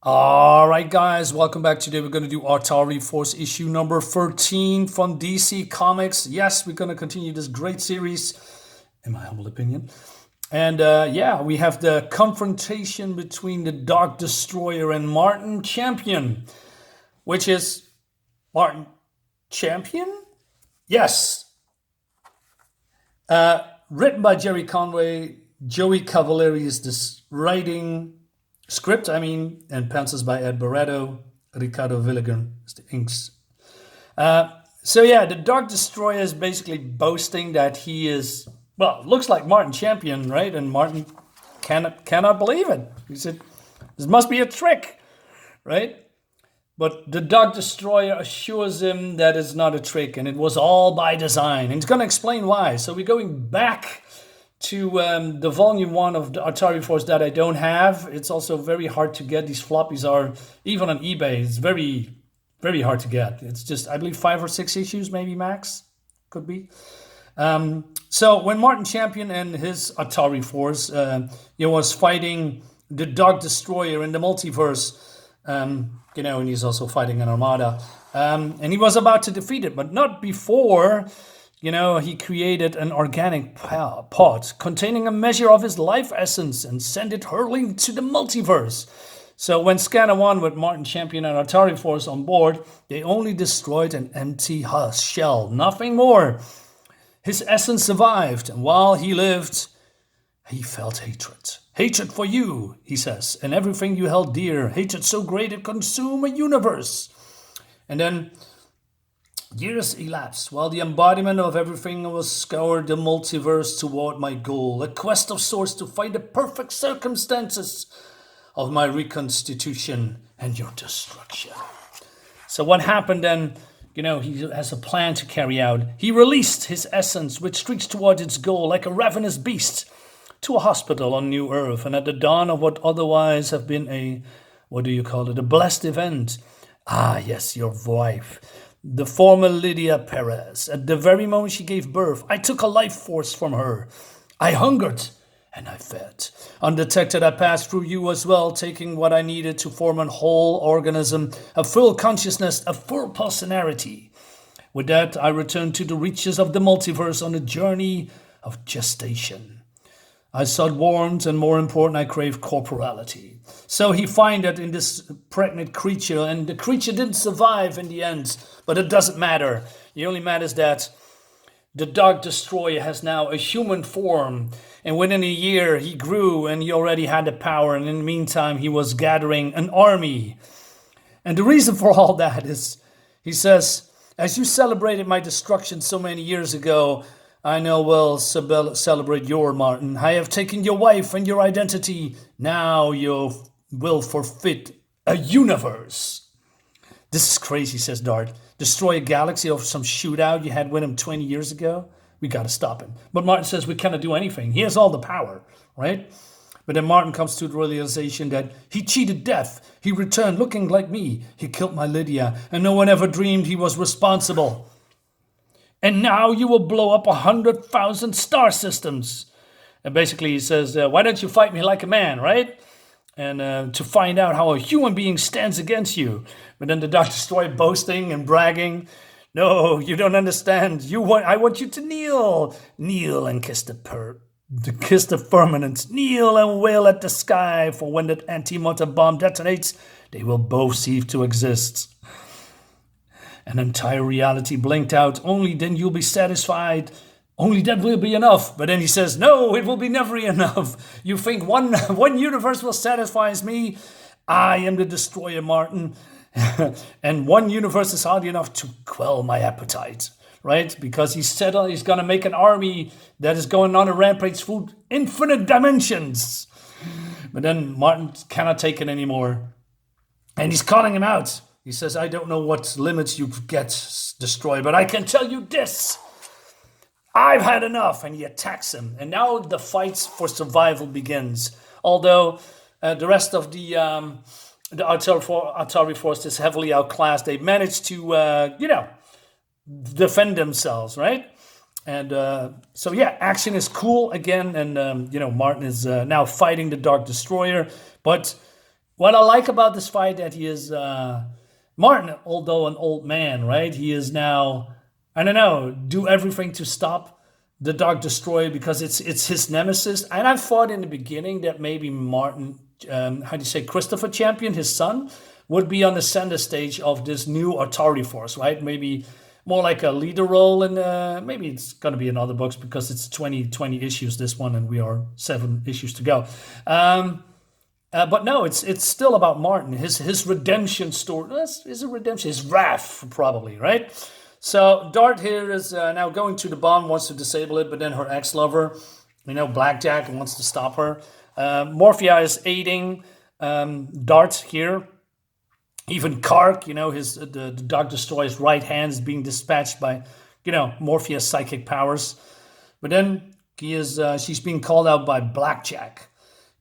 All right, guys, welcome back. Today we're going to do Atari Force issue number 13 from DC Comics. Yes, we're going to continue this great series, in my humble opinion. And yeah, we have the confrontation between the Dark Destroyer and Martin Champion, which is Martin Champion? Yes. Written by Gerry Conway. Joey Cavalieri is this writing script, and pencils by Ed Barreto. Ricardo Villagran is the inks. So yeah, the Dark Destroyer is basically boasting that he is, well, looks like Martin Champion, right? And Martin cannot believe it. He said, this must be a trick, right? But the Dark Destroyer assures him that it's not a trick and it was all by design. And he's going to explain why. So we're going back to the volume 1 of the Atari Force that I don't have. It's also very hard to get. These floppies are, even on eBay, it's very, very hard to get. It's just, I believe, 5 or 6 issues, maybe max. Could be. So when Martin Champion and his Atari Force was fighting the Dark Destroyer in the multiverse, and he's also fighting an armada. And he was about to defeat it, but not before, he created an organic pod containing a measure of his life essence and sent it hurling to the multiverse. So when Scanner 1 with Martin Champion and Atari Force on board, they only destroyed an empty shell, nothing more. His essence survived, and while he lived, he felt hatred. Hatred for you, he says, and everything you held dear. Hatred so great it consumed a universe. And then years elapsed while the embodiment of everything was scoured the multiverse toward my goal, a quest of sorts to find the perfect circumstances of my reconstitution and your destruction. So what happened then? He has a plan to carry out. He released his essence, which streaks towards its goal like a ravenous beast, to a hospital on New Earth, and at the dawn of what otherwise have been a blessed event. Ah, yes, your wife, the former Lydia Perez. At the very moment she gave birth, I took a life force from her. I hungered, and I fed. Undetected, I passed through you as well, taking what I needed to form a whole organism, a full consciousness, a full personality. With that, I returned to the reaches of the multiverse on a journey of gestation. I sought warmth, and more important, I craved corporality. So he found that in this pregnant creature, and the creature didn't survive in the end, but it doesn't matter. It only matters that the Dark Destroyer has now a human form, and within a year he grew and he already had the power, and in the meantime he was gathering an army. And the reason for all that is, he says, as you celebrated my destruction so many years ago, I now will celebrate your Martin. I have taken your wife and your identity. Now you will forfeit a universe. This is crazy, says Dart. Destroy a galaxy over some shootout you had with him 20 years ago? We got to stop him. But Martin says we cannot do anything. He has all the power, right? But then Martin comes to the realization that he cheated death. He returned looking like me. He killed my Lydia, and no one ever dreamed he was responsible. And now you will blow up 100,000 star systems. And basically he says, why don't you fight me like a man, right? And to find out how a human being stands against you. But then the Dark Destroyer boasting and bragging. No, you don't understand. I want you to kneel. Kneel and kiss the firmament. Kneel and wail at the sky. For when that antimatter bomb detonates, they will both cease to exist. An entire reality blinked out. Only then you'll be satisfied. Only that will be enough. But then he says, no, it will be never enough. You think one universe will satisfy me? I am the Destroyer, Martin. And one universe is hardly enough to quell my appetite, right? Because he said he's going to make an army that is going on a rampage through infinite dimensions. But then Martin cannot take it anymore. And he's calling him out. He says, I don't know what limits you get, Destroyer, but I can tell you this. I've had enough. And he attacks him. And now the fight for survival begins. Although the rest of the Atari Force is heavily outclassed, they managed to, defend themselves, right? And so, yeah, action is cool again. And, Martin is now fighting the Dark Destroyer. But what I like about this fight that he is Martin, although an old man, right? He is now, I don't know, do everything to stop the Dark Destroyer because it's his nemesis. And I thought in the beginning that maybe Martin, how do you say, Christopher Champion, his son, would be on the center stage of this new Atari Force, right? Maybe more like a leader role, and maybe it's going to be in other books because it's 20 issues, this one, and we are 7 issues to go. But no, it's still about Martin, his redemption story. Is a redemption, his wrath, probably, right? So Dart here is now going to the bomb, wants to disable it, but then her ex-lover, Blackjack, wants to stop her. Morphia is aiding Dart here. Even Kark, the Dark Destroyer's right hand is being dispatched by, Morphea's psychic powers. But then she's being called out by Blackjack.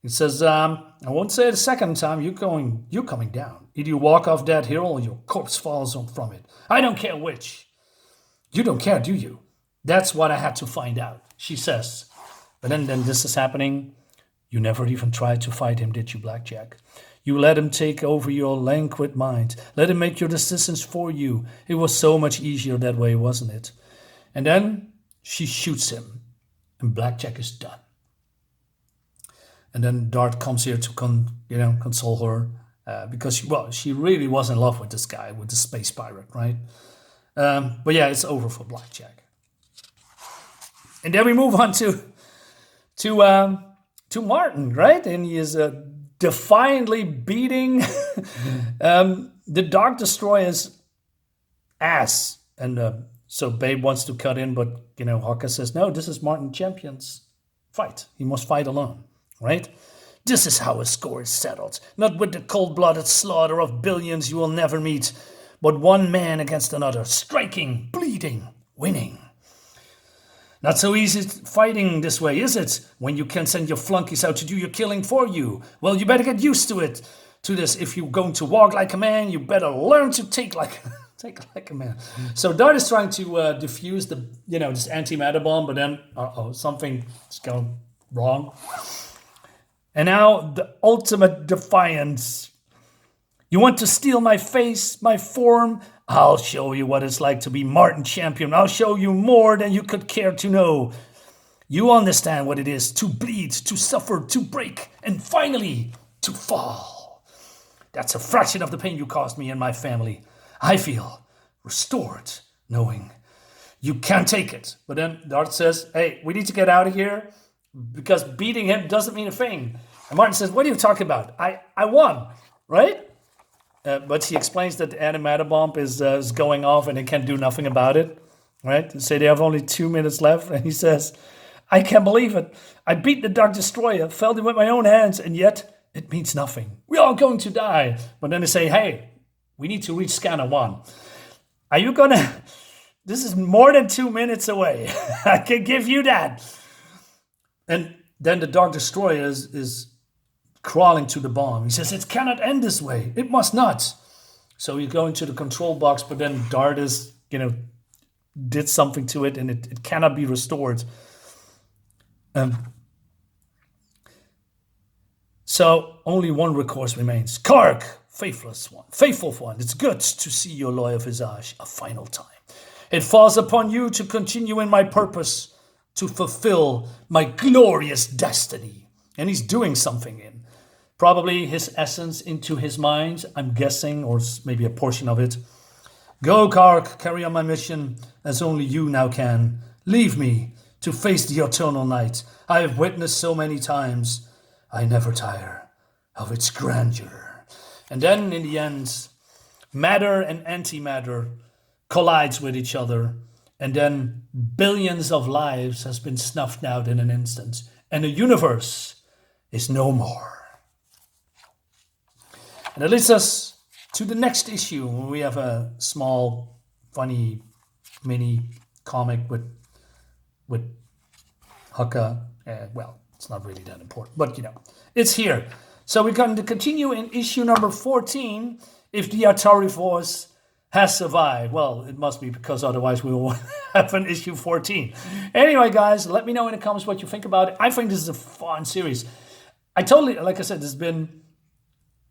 He says, I won't say it a second time, you're coming down. Either you walk off that hill or your corpse falls from it. I don't care which. You don't care, do you? That's what I had to find out, she says. But then this is happening. You never even tried to fight him, did you, Blackjack? You let him take over your languid mind. Let him make your decisions for you. It was so much easier that way, wasn't it? And then she shoots him, and Blackjack is done. And then Dart comes here to console her because she really was in love with this guy, with the space pirate, right? But yeah, it's over for Blackjack. And then we move on to Martin, right? And he is defiantly beating the Dark Destroyer's ass. And so Babe wants to cut in, but Hukka says, no, this is Martin Champion's fight. He must fight alone, right? This is how a score is settled. Not with the cold-blooded slaughter of billions you will never meet, but one man against another, striking, bleeding, winning. Not so easy fighting this way, is it? When you can send your flunkies out to do your killing for you. Well, you better get used to this. If you're going to walk like a man, you better learn to take like a man. So Dart is trying to defuse this antimatter bomb, but then something is going wrong. And now the ultimate defiance. You want to steal my face, my form? I'll show you what it's like to be Martin Champion. I'll show you more than you could care to know. You understand what it is to bleed, to suffer, to break, and finally to fall. That's a fraction of the pain you caused me and my family. I feel restored, knowing you can't take it. But then Dart says, hey, we need to get out of here because beating him doesn't mean a thing. And Martin says, what are you talking about? I won, right? But he explains that the antimatter bomb is going off and they can do nothing about it, right? They say they have only 2 minutes left. And he says, I can't believe it. I beat the Dark Destroyer, felled him with my own hands, and yet it means nothing. We're all going to die. But then they say, hey, we need to reach scanner 1. Are you going to... This is more than 2 minutes away. I can give you that. And then the Dark Destroyer is crawling to the bomb. He says, it cannot end this way. It must not. So you go into the control box, but then Dart is, did something to it and it cannot be restored. So only one recourse remains. Kark, faithful one. It's good to see your loyal visage a final time. It falls upon you to continue in my purpose, to fulfill my glorious destiny. And he's doing something in. Probably his essence into his mind, I'm guessing, or maybe a portion of it. Go, Kark, carry on my mission as only you now can. Leave me to face the eternal night I have witnessed so many times. I never tire of its grandeur. And then, in the end, matter and antimatter collides with each other. And then billions of lives has been snuffed out in an instant. And the universe is no more. And that leads us to the next issue, where we have a small, funny, mini comic with Hukka. Well, it's not really that important, but it's here. So we're going to continue in issue number 14. If the Atari Force has survived, well, it must be because otherwise we will have an issue 14. Anyway, guys, let me know in the comments what you think about it. I think this is a fun series. Like I said, there's been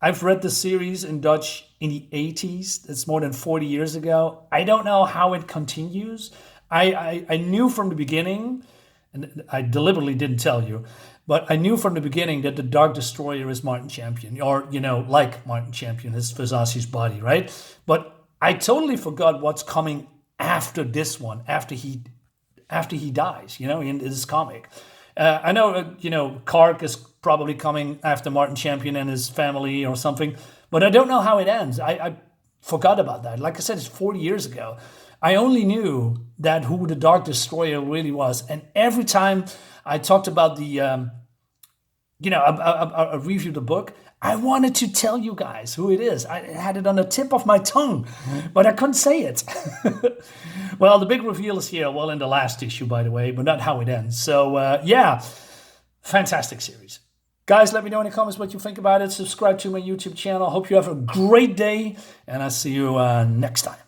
I've read the series in Dutch in the 80s. It's more than 40 years ago. I don't know how it continues. I knew from the beginning, and I deliberately didn't tell you, but I knew from the beginning that the Dark Destroyer is Martin Champion, or, like Martin Champion, his Versace's body, right? But I totally forgot what's coming after this one, after he dies, in this comic. I know, Kark is probably coming after Martin Champion and his family or something, but I don't know how it ends. I forgot about that. Like I said, it's 40 years ago. I only knew that who the Dark Destroyer really was. And every time I talked about the, I reviewed the book, I wanted to tell you guys who it is. I had it on the tip of my tongue, but I couldn't say it. Well, the big reveal is here, in the last issue, by the way, but not how it ends. So, fantastic series. Guys, let me know in the comments what you think about it. Subscribe to my YouTube channel. Hope you have a great day, and I'll see you next time.